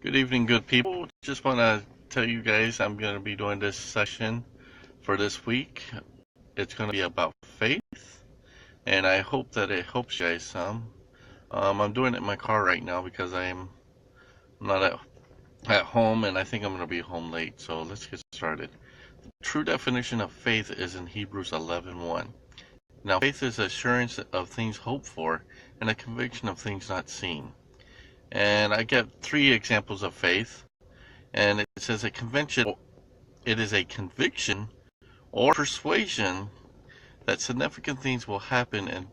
Good evening, good people. Just want to tell you guys I'm going to be doing this session for this week. It's going to be about faith, and I hope that it helps you guys some. I'm doing it in my car right now because I'm not at home, and I think I'm going to be home late. So let's get started. The true definition of faith is in Hebrews 11:1. Now, faith is assurance of things hoped for and a conviction of things not seen. And I get three examples of faith. And it says a convention, it is a conviction or persuasion that significant things will happen and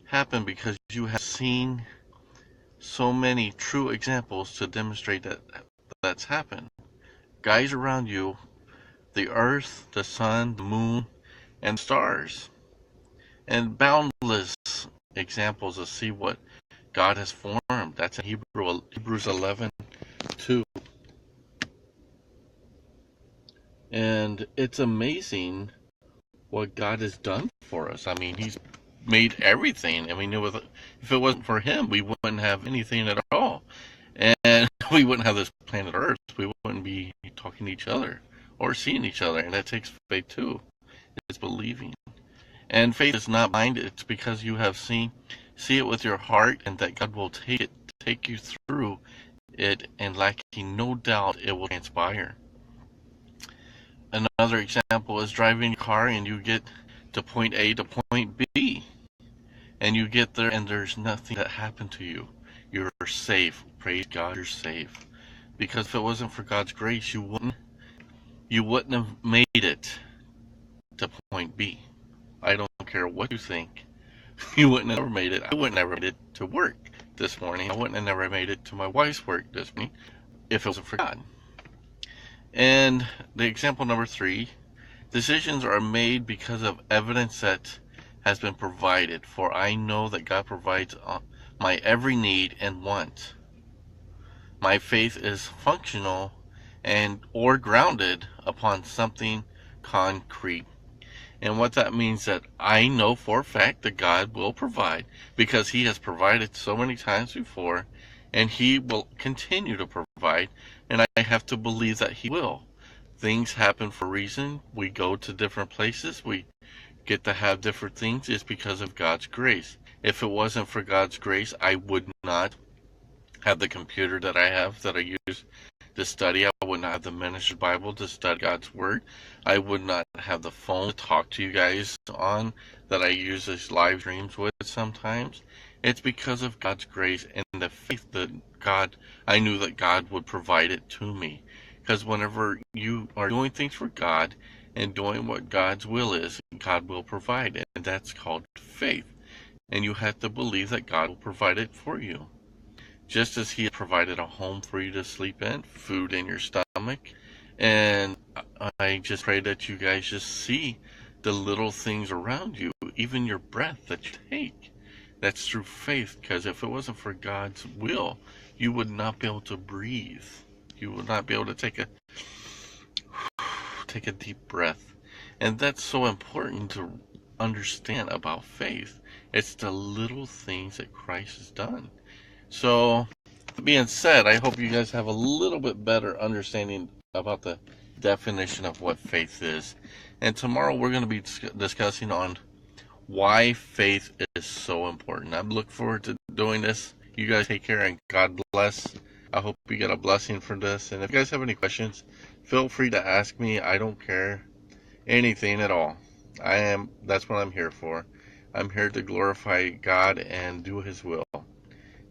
happen because you have seen so many true examples to demonstrate that that's happened. Guys around you, the earth, the sun, the moon, and stars, and boundless examples to see what God has formed. That's in Hebrews 11:2. And it's amazing what God has done for us. I mean, He's made everything. I mean, if it wasn't for Him, we wouldn't have anything at all. And we wouldn't have this planet Earth. We wouldn't be talking to each other or seeing each other. And that takes faith too. It's believing. And faith is not blind. It's because you have see it with your heart, and that God will take you through it, and lacking no doubt it will transpire. Another example is driving a car and you get to point A to point B, and you get there and there's nothing that happened to you. You're safe. Praise God, you're safe. Because if it wasn't for God's grace, you wouldn't have made it to point B. I don't care what you think. You wouldn't have never made it. I wouldn't have never made it to work this morning. I wouldn't have never made it to my wife's work this morning if it wasn't for God. And the example number 3, decisions are made because of evidence that has been provided, for I know that God provides my every need and want. My faith is functional or grounded upon something concrete. And what that means that I know for a fact that God will provide, because He has provided so many times before, and He will continue to provide, and I have to believe that He will. Things happen for a reason. We go to different places. We get to have different things. It's because of God's grace. If it wasn't for God's grace, I would not have the computer that I have, that I use to study. I would not have the Minister's Bible to study God's Word. I would not have the phone to talk to you guys on that I use as live streams with sometimes. It's because of God's grace and the faith that I knew that God would provide it to me. Because whenever you are doing things for God and doing what God's will is, God will provide it. And that's called faith. And you have to believe that God will provide it for you. Just as He provided a home for you to sleep in, food in your stomach. And I just pray that you guys just see the little things around you, even your breath that you take. That's through faith, because if it wasn't for God's will, you would not be able to breathe. You would not be able to take a deep breath. And that's so important to understand about faith. It's the little things that Christ has done. So, that being said, I hope you guys have a little bit better understanding about the definition of what faith is. And tomorrow we're going to be discussing on why faith is so important. I'm looking forward to doing this. You guys take care and God bless. I hope you get a blessing from this. And if you guys have any questions, feel free to ask me. I don't care anything at all. That's what I'm here for. I'm here to glorify God and do His will.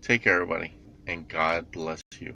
Take care, everybody, and God bless you.